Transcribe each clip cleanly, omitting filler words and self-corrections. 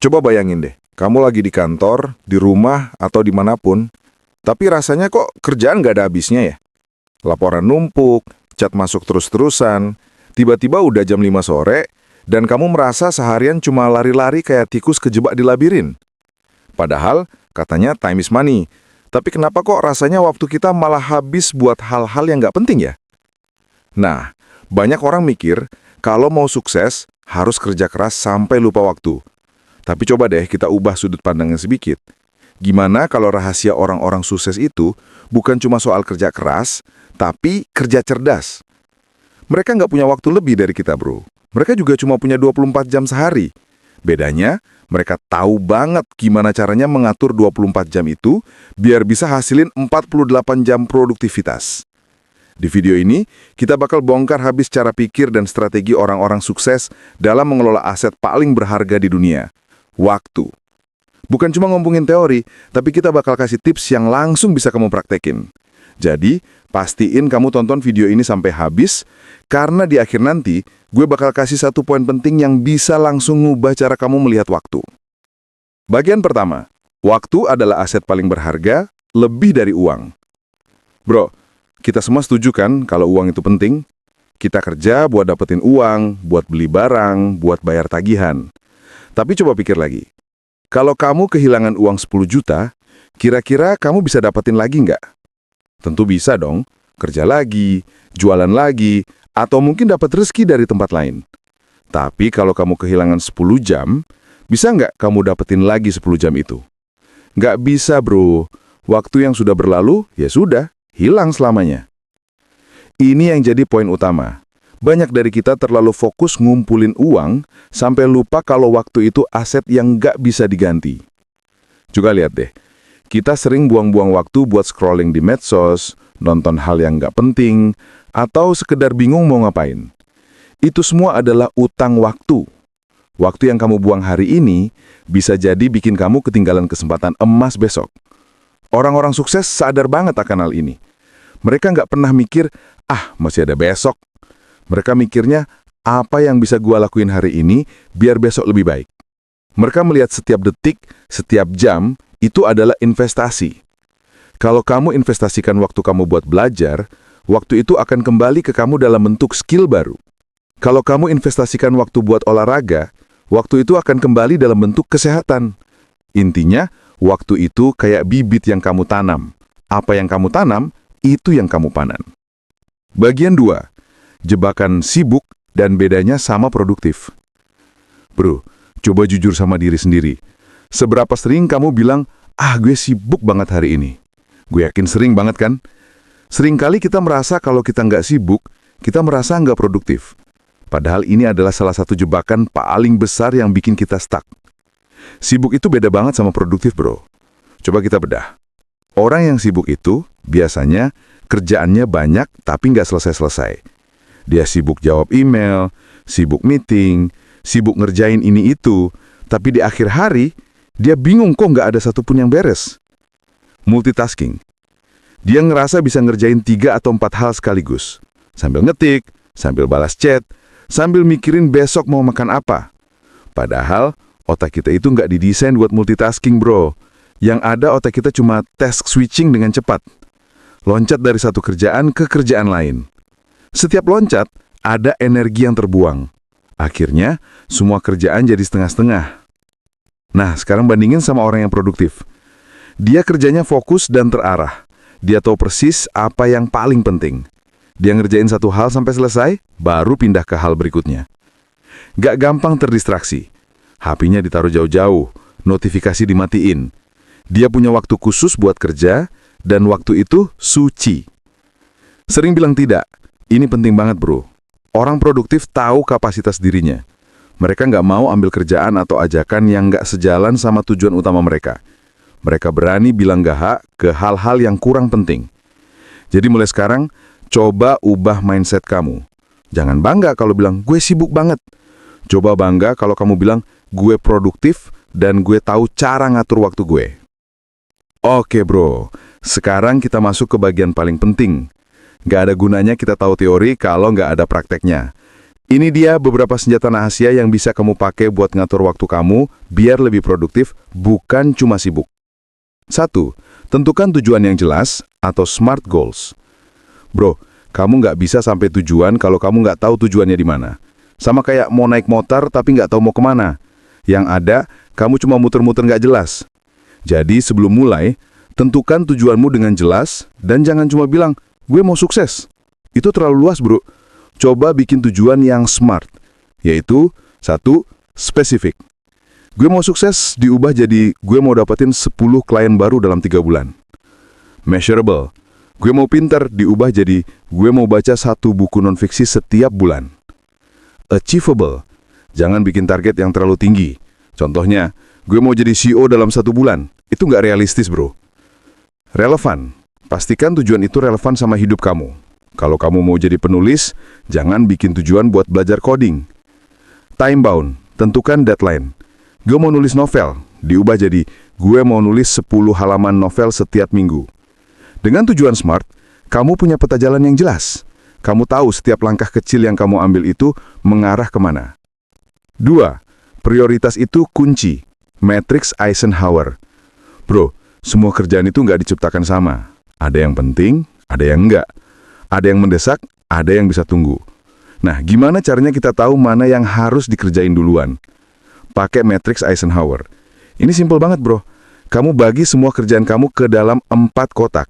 Coba bayangin deh, kamu lagi di kantor, di rumah, atau dimanapun, tapi rasanya kok kerjaan nggak ada habisnya ya? Laporan numpuk, chat masuk terus-terusan, tiba-tiba udah jam 5 sore, dan kamu merasa seharian cuma lari-lari kayak tikus kejebak di labirin. Padahal, katanya time is money. Tapi kenapa kok rasanya waktu kita malah habis buat hal-hal yang nggak penting ya? Nah, banyak orang mikir kalau mau sukses harus kerja keras sampai lupa waktu. Tapi coba deh kita ubah sudut pandangnya sedikit. Gimana kalau rahasia orang-orang sukses itu bukan cuma soal kerja keras, tapi kerja cerdas? Mereka nggak punya waktu lebih dari kita, bro. Mereka juga cuma punya 24 jam sehari. Bedanya, mereka tahu banget gimana caranya mengatur 24 jam itu biar bisa hasilin 48 jam produktivitas. Di video ini, kita bakal bongkar habis cara pikir dan strategi orang-orang sukses dalam mengelola aset paling berharga di dunia, waktu. Bukan cuma ngomongin teori, tapi kita bakal kasih tips yang langsung bisa kamu praktekin. Jadi, pastiin kamu tonton video ini sampai habis, karena di akhir nanti, gue bakal kasih satu poin penting yang bisa langsung ngubah cara kamu melihat waktu. Bagian pertama, waktu adalah aset paling berharga, lebih dari uang. Bro, kita semua setuju kan kalau uang itu penting? Kita kerja buat dapetin uang, buat beli barang, buat bayar tagihan. Tapi coba pikir lagi, kalau kamu kehilangan uang 10 juta, kira-kira kamu bisa dapetin lagi nggak? Tentu bisa dong, kerja lagi, jualan lagi, atau mungkin dapat rezeki dari tempat lain. Tapi kalau kamu kehilangan 10 jam, bisa nggak kamu dapetin lagi 10 jam itu? Nggak bisa, bro. Waktu yang sudah berlalu, ya sudah, hilang selamanya. Ini yang jadi poin utama. Banyak dari kita terlalu fokus ngumpulin uang, sampai lupa kalau waktu itu aset yang nggak bisa diganti. Juga lihat deh, kita sering buang-buang waktu buat scrolling di medsos, nonton hal yang nggak penting, atau sekedar bingung mau ngapain. Itu semua adalah utang waktu. Waktu yang kamu buang hari ini bisa jadi bikin kamu ketinggalan kesempatan emas besok. Orang-orang sukses sadar banget akan hal ini. Mereka nggak pernah mikir, masih ada besok. Mereka mikirnya, apa yang bisa gua lakuin hari ini biar besok lebih baik. Mereka melihat setiap detik, setiap jam, itu adalah investasi. Kalau kamu investasikan waktu kamu buat belajar, waktu itu akan kembali ke kamu dalam bentuk skill baru. Kalau kamu investasikan waktu buat olahraga, waktu itu akan kembali dalam bentuk kesehatan. Intinya, waktu itu kayak bibit yang kamu tanam. Apa yang kamu tanam, itu yang kamu panen. Bagian 2. Jebakan sibuk dan bedanya sama produktif. Bro, coba jujur sama diri sendiri. Seberapa sering kamu bilang, gue sibuk banget hari ini? Gue yakin sering banget kan? Seringkali kita merasa kalau kita nggak sibuk, kita merasa nggak produktif. Padahal ini adalah salah satu jebakan paling besar yang bikin kita stuck. Sibuk itu beda banget sama produktif, bro. Coba kita bedah. Orang yang sibuk itu biasanya kerjaannya banyak tapi nggak selesai-selesai. Dia sibuk jawab email, sibuk meeting, sibuk ngerjain ini itu, tapi di akhir hari, dia bingung kok nggak ada satupun yang beres. Multitasking. Dia ngerasa bisa ngerjain 3 atau 4 hal sekaligus. Sambil ngetik, sambil balas chat, sambil mikirin besok mau makan apa. Padahal, otak kita itu nggak didesain buat multitasking, bro. Yang ada otak kita cuma task switching dengan cepat. Loncat dari satu kerjaan ke kerjaan lain. Setiap loncat, ada energi yang terbuang. Akhirnya, semua kerjaan jadi setengah-setengah. Nah, sekarang bandingin sama orang yang produktif. Dia kerjanya fokus dan terarah. Dia tahu persis apa yang paling penting. Dia ngerjain satu hal sampai selesai, baru pindah ke hal berikutnya. Gak gampang terdistraksi. HP-nya ditaruh jauh-jauh, notifikasi dimatiin. Dia punya waktu khusus buat kerja, dan waktu itu suci. Sering bilang tidak. Ini penting banget, bro. Orang produktif tahu kapasitas dirinya. Mereka nggak mau ambil kerjaan atau ajakan yang nggak sejalan sama tujuan utama mereka. Mereka berani bilang nggak ke hal-hal yang kurang penting. Jadi mulai sekarang, coba ubah mindset kamu. Jangan bangga kalau bilang, gue sibuk banget. Coba bangga kalau kamu bilang, gue produktif dan gue tahu cara ngatur waktu gue. Oke, bro. Sekarang kita masuk ke bagian paling penting. Nggak ada gunanya kita tahu teori kalau nggak ada prakteknya. Ini dia beberapa senjata rahasia yang bisa kamu pakai buat ngatur waktu kamu biar lebih produktif, bukan cuma sibuk. 1. Tentukan tujuan yang jelas atau SMART goals. Bro, kamu nggak bisa sampai tujuan kalau kamu nggak tahu tujuannya di mana. Sama kayak mau naik motor tapi nggak tahu mau kemana. Yang ada, kamu cuma muter-muter nggak jelas. Jadi sebelum mulai, tentukan tujuanmu dengan jelas dan jangan cuma bilang, gue mau sukses. Itu terlalu luas, bro. Coba bikin tujuan yang SMART, yaitu 1. Spesifik. Gue mau sukses diubah jadi gue mau dapetin 10 klien baru dalam 3 bulan. Measurable. Gue mau pinter diubah jadi gue mau baca 1 buku non-fiksi setiap bulan. Achievable. Jangan bikin target yang terlalu tinggi. Contohnya, gue mau jadi CEO dalam 1 bulan. Itu nggak realistis, bro. Relevan. Pastikan tujuan itu relevan sama hidup kamu. Kalau kamu mau jadi penulis, jangan bikin tujuan buat belajar coding. Time bound, tentukan deadline. Gue mau nulis novel, diubah jadi gue mau nulis 10 halaman novel setiap minggu. Dengan tujuan SMART, kamu punya peta jalan yang jelas. Kamu tahu setiap langkah kecil yang kamu ambil itu mengarah kemana. 2. Prioritas itu kunci. Matrix Eisenhower. Bro, semua kerjaan itu nggak diciptakan sama. Ada yang penting, ada yang enggak. Ada yang mendesak, ada yang bisa tunggu. Nah, gimana caranya kita tahu mana yang harus dikerjain duluan? Pakai Matrix Eisenhower. Ini simple banget, bro. Kamu bagi semua kerjaan kamu ke dalam 4 kotak,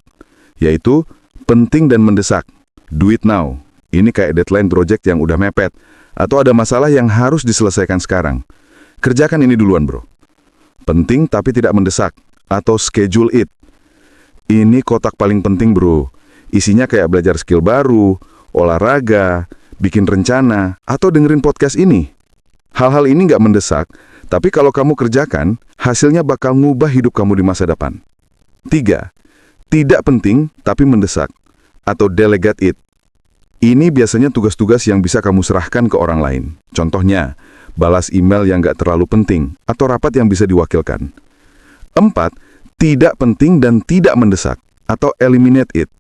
yaitu penting dan mendesak. Do it now. Ini kayak deadline project yang udah mepet, atau ada masalah yang harus diselesaikan sekarang. Kerjakan ini duluan, bro. Penting tapi tidak mendesak, atau schedule it. Ini kotak paling penting, bro. Isinya kayak belajar skill baru, olahraga, bikin rencana, atau dengerin podcast ini. Hal-hal ini nggak mendesak, tapi kalau kamu kerjakan, hasilnya bakal ngubah hidup kamu di masa depan. 3. Tidak penting, tapi mendesak, atau delegate it. Ini biasanya tugas-tugas yang bisa kamu serahkan ke orang lain. Contohnya, balas email yang nggak terlalu penting, atau rapat yang bisa diwakilkan. 4. Tidak penting dan tidak mendesak, atau eliminate it.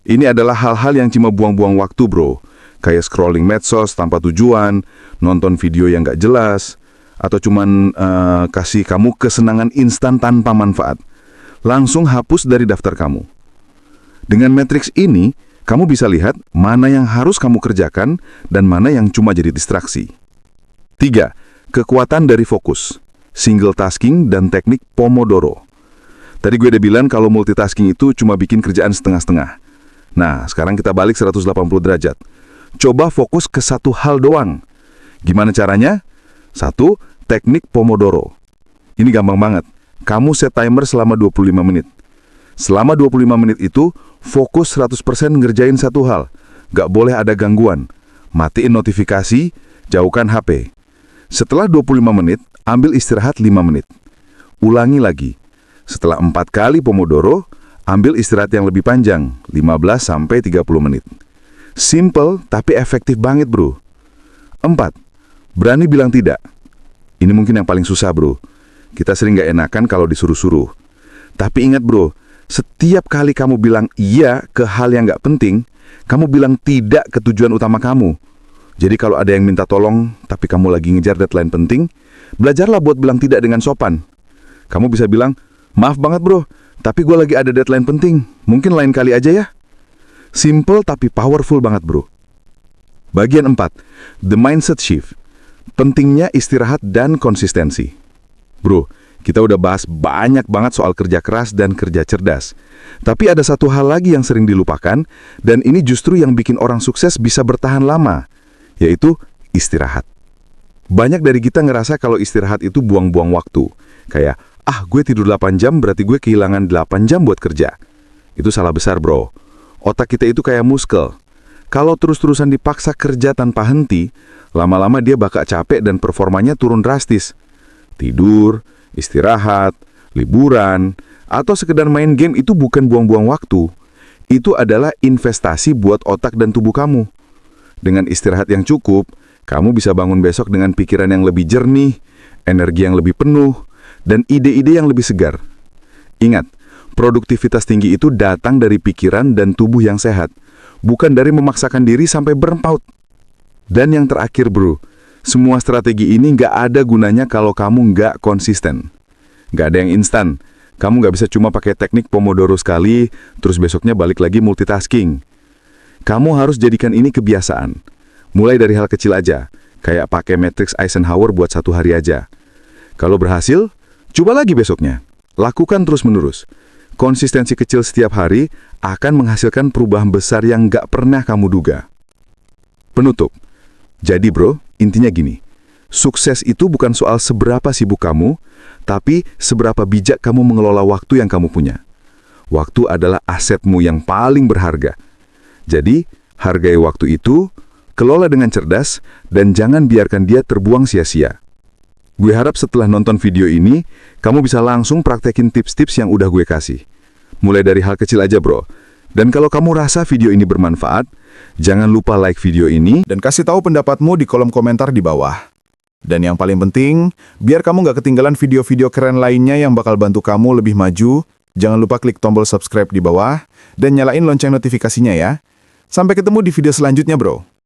Ini adalah hal-hal yang cuma buang-buang waktu, bro. Kayak scrolling medsos tanpa tujuan, nonton video yang nggak jelas, atau cuman kasih kamu kesenangan instan tanpa manfaat. Langsung hapus dari daftar kamu. Dengan matriks ini, kamu bisa lihat mana yang harus kamu kerjakan dan mana yang cuma jadi distraksi. 3. Kekuatan dari fokus, single tasking dan teknik Pomodoro. Tadi gue udah bilang kalau multitasking itu cuma bikin kerjaan setengah-setengah. Nah, sekarang kita balik 180 derajat. Coba fokus ke satu hal doang. Gimana caranya? 1. Teknik Pomodoro. Ini gampang banget. Kamu set timer selama 25 menit. Selama 25 menit itu, fokus 100% ngerjain satu hal. Gak boleh ada gangguan. Matiin notifikasi, jauhkan HP. Setelah 25 menit, ambil istirahat 5 menit. Ulangi lagi. Setelah 4 kali Pomodoro, ambil istirahat yang lebih panjang, 15-30 menit. Simple tapi efektif banget, bro. 4. Berani bilang tidak. Ini mungkin yang paling susah, bro. Kita sering gak enakan kalau disuruh-suruh. Tapi ingat, bro, setiap kali kamu bilang iya ke hal yang gak penting, kamu bilang tidak ke tujuan utama kamu. Jadi kalau ada yang minta tolong, tapi kamu lagi ngejar deadline penting, belajarlah buat bilang tidak dengan sopan. Kamu bisa bilang, maaf banget, bro, tapi gue lagi ada deadline penting. Mungkin lain kali aja ya. Simple tapi powerful banget, bro. Bagian 4. The mindset shift. Pentingnya istirahat dan konsistensi. Bro, kita udah bahas banyak banget soal kerja keras dan kerja cerdas. Tapi ada satu hal lagi yang sering dilupakan, dan ini justru yang bikin orang sukses bisa bertahan lama, yaitu istirahat. Banyak dari kita ngerasa kalau istirahat itu buang-buang waktu. Kayak, gue tidur 8 jam berarti gue kehilangan 8 jam buat kerja. Itu salah besar, bro. Otak kita itu kayak muskel. Kalau terus-terusan dipaksa kerja tanpa henti, lama-lama dia bakal capek dan performanya turun drastis. Tidur, istirahat, liburan, atau sekedar main game itu bukan buang-buang waktu. Itu adalah investasi buat otak dan tubuh kamu. Dengan istirahat yang cukup, kamu bisa bangun besok dengan pikiran yang lebih jernih, energi yang lebih penuh, dan ide-ide yang lebih segar. Ingat, produktivitas tinggi itu datang dari pikiran dan tubuh yang sehat, bukan dari memaksakan diri sampai burnout. Dan yang terakhir bro, semua strategi ini nggak ada gunanya kalau kamu nggak konsisten. Nggak ada yang instan. Kamu nggak bisa cuma pakai teknik Pomodoro sekali, terus besoknya balik lagi multitasking. Kamu harus jadikan ini kebiasaan. Mulai dari hal kecil aja, kayak pakai matriks Eisenhower buat 1 hari aja. Kalau berhasil, coba lagi besoknya. Lakukan terus-menerus. Konsistensi kecil setiap hari akan menghasilkan perubahan besar yang nggak pernah kamu duga. Penutup. Jadi bro, intinya gini. Sukses itu bukan soal seberapa sibuk kamu, tapi seberapa bijak kamu mengelola waktu yang kamu punya. Waktu adalah asetmu yang paling berharga. Jadi, hargai waktu itu, kelola dengan cerdas, dan jangan biarkan dia terbuang sia-sia. Gue harap setelah nonton video ini, kamu bisa langsung praktekin tips-tips yang udah gue kasih. Mulai dari hal kecil aja bro. Dan kalau kamu rasa video ini bermanfaat, jangan lupa like video ini, Dan kasih tahu pendapatmu di kolom komentar di bawah. Dan yang paling penting, biar kamu nggak ketinggalan video-video keren lainnya yang bakal bantu kamu lebih maju, jangan lupa klik tombol subscribe di bawah, dan nyalain lonceng notifikasinya ya. Sampai ketemu di video selanjutnya bro.